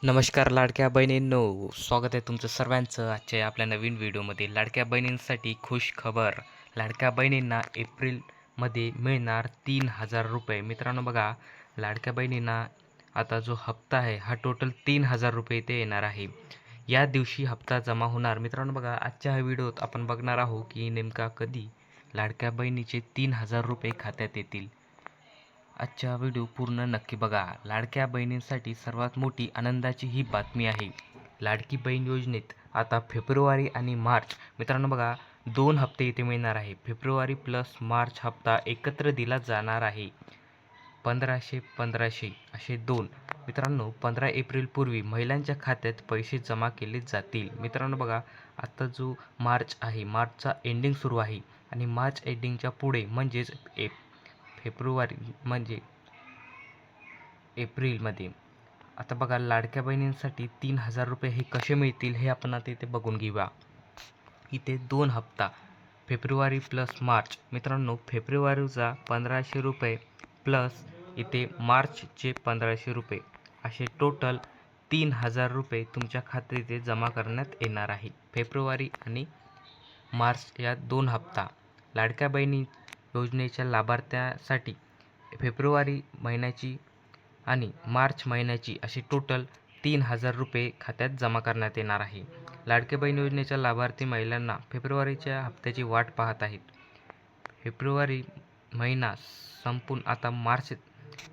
नमस्कार लाडक्या बहिणींनो, स्वागत आहे तुमचं सर्वांचं आजच्या आपल्या नवीन व्हिडिओमध्ये. लाडक्या बहिणींसाठी खुश खबर. लाडक्या बहिणींना एप्रिलमध्ये मिळणार 3,000 रुपये. मित्रांनो बघा, लाडक्या बहिणींना आता जो हप्ता आहे हा टोटल 3,000 रुपये इथे येणार आहे. या दिवशी हप्ता जमा होणार. मित्रांनो बघा, आजच्या ह्या व्हिडिओत आपण बघणार आहोत की नेमका कधी लाडक्या बहिणीचे 3,000 रुपये खात्यात येतील. आजचा व्हिडिओ पूर्ण नक्की बघा. लाडक्या बहिणींसाठी सर्वात मोठी आनंदाची ही बातमी आहे. लाडकी बहीण योजनेत आता फेब्रुवारी आणि मार्च, मित्रांनो बघा, 2 हप्ते इथे मिळणार आहे. फेब्रुवारी प्लस मार्च हप्ता एकत्र दिला जाणार आहे. 1500 असे 2. मित्रांनो, 15 एप्रिलपूर्वी महिलांच्या खात्यात पैसे जमा केले जातील. मित्रांनो बघा, आता जो मार्च आहे, मार्चचा एंडिंग सुरू आहे आणि मार्च एंडिंगच्या पुढे म्हणजेच फेब्रुवारी म्हणजे एप्रिलमध्ये आता बघा, लाडक्या बहिणींसाठी 3,000 रुपये हे कसे मिळतील हे आपण आता इथे बघून घेऊया. इथे 2 हप्ता फेब्रुवारी प्लस मार्च. मित्रांनो, फेब्रुवारीचा 1,500 रुपये प्लस इथे मार्चचे 1,500 रुपये असे टोटल 3,000 रुपये तुमच्या खात्यात इथे जमा करण्यात येणार आहे. फेब्रुवारी आणि मार्च या 2 हप्ता लाडक्या बहिणी योजनेच्या लाभार्थ्यासाठी फेब्रुवारी महिन्याची आणि मार्च महिन्याची अशी टोटल 3,000 रुपये खात्यात जमा करण्यात येणार आहे. लाडकी बहीण योजनेच्या लाभार्थी महिलांना फेब्रुवारीच्या हप्त्याची वाट पाहत आहेत. फेब्रुवारी महिना संपून आता मार्च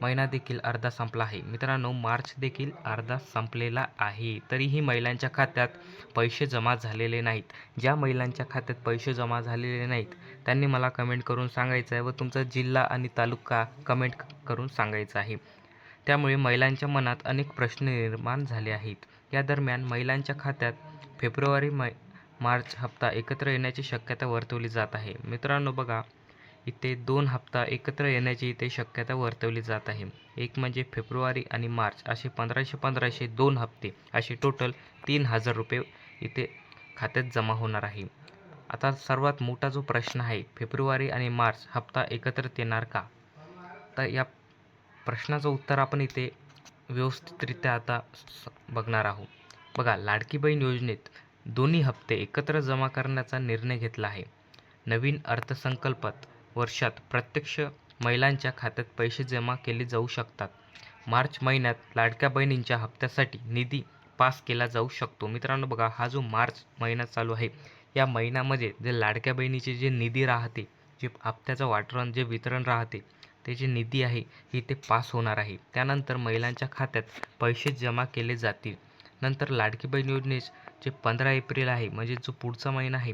महिना देखील अर्धा संपला आहे. मित्रांनो, मार्च देखील अर्धा संपलेला आहे. तरीही महिलांच्या खात्यात पैसे जमा झालेले नाहीत. ज्या महिलांच्या खात्यात पैसे जमा झालेले नाहीत त्यांनी मला कमेंट करून सांगायचं आहे व तुमचा जिल्हा आणि तालुका कमेंट करून सांगायचा आहे. त्यामुळे महिलांच्या मनात अनेक प्रश्न निर्माण झाले आहेत. या दरम्यान महिलांच्या खात्यात फेब्रुवारी मार्च हप्ता एकत्र येण्याची शक्यता वर्तवली जात आहे. मित्रांनो बघा, इथे 2 हप्ता एकत्र येण्याची इथे शक्यता वर्तवली जात आहे. एक म्हणजे फेब्रुवारी आणि मार्च असे 1,500 2 हप्ते असे टोटल 3,000 रुपये इथे खात्यात जमा होणार आहे. आता सर्वात मोठा जो प्रश्न आहे, फेब्रुवारी आणि मार्च हप्ता एकत्रित येणार का? तर या प्रश्नाचं उत्तर आपण इथे व्यवस्थितरित्या आता बघणार आहोत. बघा, लाडकी बहीण योजनेत दोन्ही हप्ते एकत्र जमा करण्याचा निर्णय घेतला आहे. नवीन अर्थसंकल्पात वर्षात प्रत्यक्ष महिलांच्या खात्यात पैसे जमा केले जाऊ शकतात. मार्च महिन्यात लाडक्या बहिणींच्या हप्त्यासाठी निधी पास केला जाऊ शकतो. मित्रांनो बघा, हा जो मार्च महिना चालू आहे या महिन्यामध्ये जे लाडक्या बहिणीचे जे निधी राहते, जे हप्त्याचं वाटण जे वितरण राहते ते जे निधी आहे ते पास होणार आहे. त्यानंतर महिलांच्या खात्यात पैसे जमा केले जातील. नंतर लाडकी बहीण योजनेचे 15 एप्रिल आहे म्हणजे जो पुढचा महिना आहे,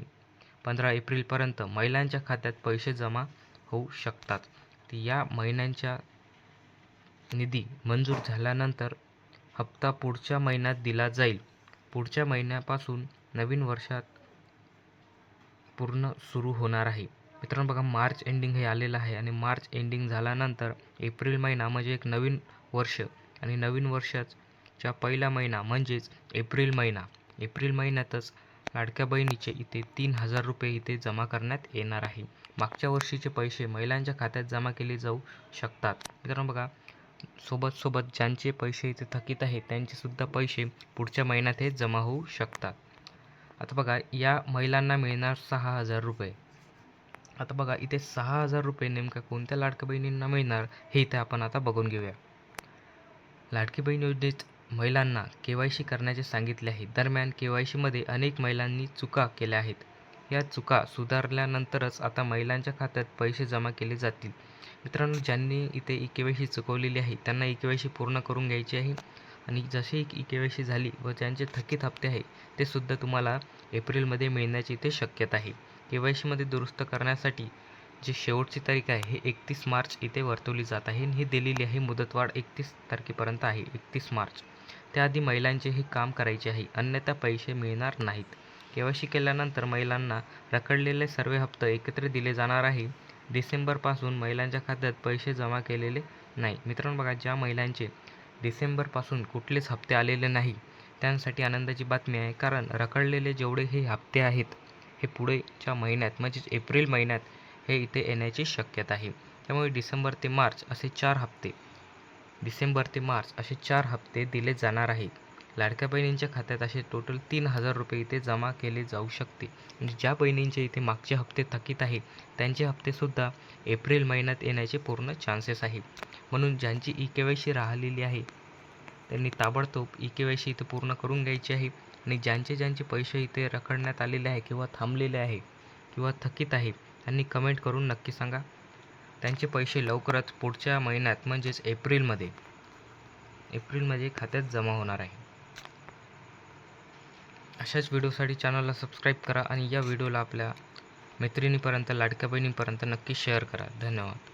15 एप्रिलपर्यंत महिलांच्या खात्यात पैसे जमा होऊ शकतात. तर या महिन्यांच्या निधी मंजूर झाल्यानंतर हप्ता पुढच्या महिन्यात दिला जाईल. पुढच्या महिन्यापासून नवीन वर्षात पूर्ण सुरू होणार आहे. मित्रांनो बघा, मार्च एंडिंग हे आलेलं आहे आणि मार्च एंडिंग झाल्यानंतर एप्रिल महिना म्हणजे एक नवीन वर्ष आणि नवीन वर्षाच्या पहिला महिना म्हणजेच एप्रिल महिना. एप्रिल महिन्यातच लाडक्या बहिणीचे इथे 3,000 रुपये इथे जमा करण्यात येणार आहे. मागच्या वर्षीचे पैसे महिलांच्या खात्यात जमा केले जाऊ शकतात. मित्रांनो बघा, सोबत ज्यांचे पैसे इथे थकीत आहेत त्यांचेसुद्धा पैसे पुढच्या महिन्यात हे जमा होऊ शकतात. आता बघा, या महिलांना मिळणार 6,000 रुपये. आता बघा, इथे 6,000 रुपये नेमक्या कोणत्या लाडक्या बहिणींना मिळणार हे इथे आपण आता बघून घेऊया. लाडकी बहीण योजनेत महिलांना KYC करण्याचे सांगितले आहे. दरम्यान KYCमध्ये अनेक महिलांनी चुका केल्या आहेत. या चुका सुधारल्यानंतरच आता महिलांच्या खात्यात पैसे जमा केले जातील. मित्रांनो, ज्यांनी इथे KYC चुकवलेली आहे त्यांना KYC पूर्ण करून घ्यायची आहे आणि जशी KYC झाली व ज्यांचे थकीत हप्ते आहे ते सुद्धा तुम्हाला एप्रिलमध्ये मिळण्याची इथे शक्यता आहे. KYCमध्ये दुरुस्त करण्यासाठी जी शेवटची तारीख आहे हे 31 मार्च इथे वर्तवली जात आहे आणि ही दिलेली आहे मुदतवाढ 31 तारखेपर्यंत आहे, 31 मार्च. त्याआधी महिलांचे हे काम करायचे आहे, अन्यथा पैसे मिळणार नाहीत. KYC केल्यानंतर महिलांना रखडलेले सर्व हप्ते एकत्र दिले जाणार आहे. डिसेंबरपासून महिलांच्या खात्यात पैसे जमा केलेले नाही. मित्रांनो बघा, ज्या महिलांचे डिसेंबरपासून कुठलेच हप्ते आलेले नाही त्यांसाठी आनंदाची बातमी आहे, कारण रखडलेले जेवढे हे हप्ते आहेत हे पुढच्या महिन्यात म्हणजेच एप्रिल महिन्यात हे इथे येण्याची शक्यता आहे. त्यामुळे डिसेंबर ते मार्च असे 4 हप्ते दिले जाणार आहेत. लाडक्या बहिणींच्या खात्यात असे टोटल 3,000 रुपये इथे जमा केले जाऊ शकते. म्हणजे ज्या बहिणींचे इथे मागचे हप्ते थकीत आहे त्यांचे हप्तेसुद्धा एप्रिल महिन्यात येण्याचे पूर्ण चान्सेस आहे. म्हणून ज्यांची ई-के-वाय-सी राहिलेली आहे त्यांनी ताबडतोब ई-के-वाय-सी इथे पूर्ण करून घ्यायची आहे. आणि ज्यांचे पैसे इथे रखडण्यात आलेले आहे किंवा थांबलेले आहे किंवा थकीत आहे त्यांनी कमेंट करून नक्की सांगा. त्यांचे पैसे लवकरच पुढच्या महिन्यात म्हणजेच एप्रिलमध्ये खात्यात जमा होणार आहे. अशाच व्हिडिओसाठी चॅनलला सबस्क्राईब करा आणि या व्हिडिओला आपल्या मैत्रिणीपर्यंत, लाडक्या बहिणींपर्यंत नक्की शेअर करा. धन्यवाद.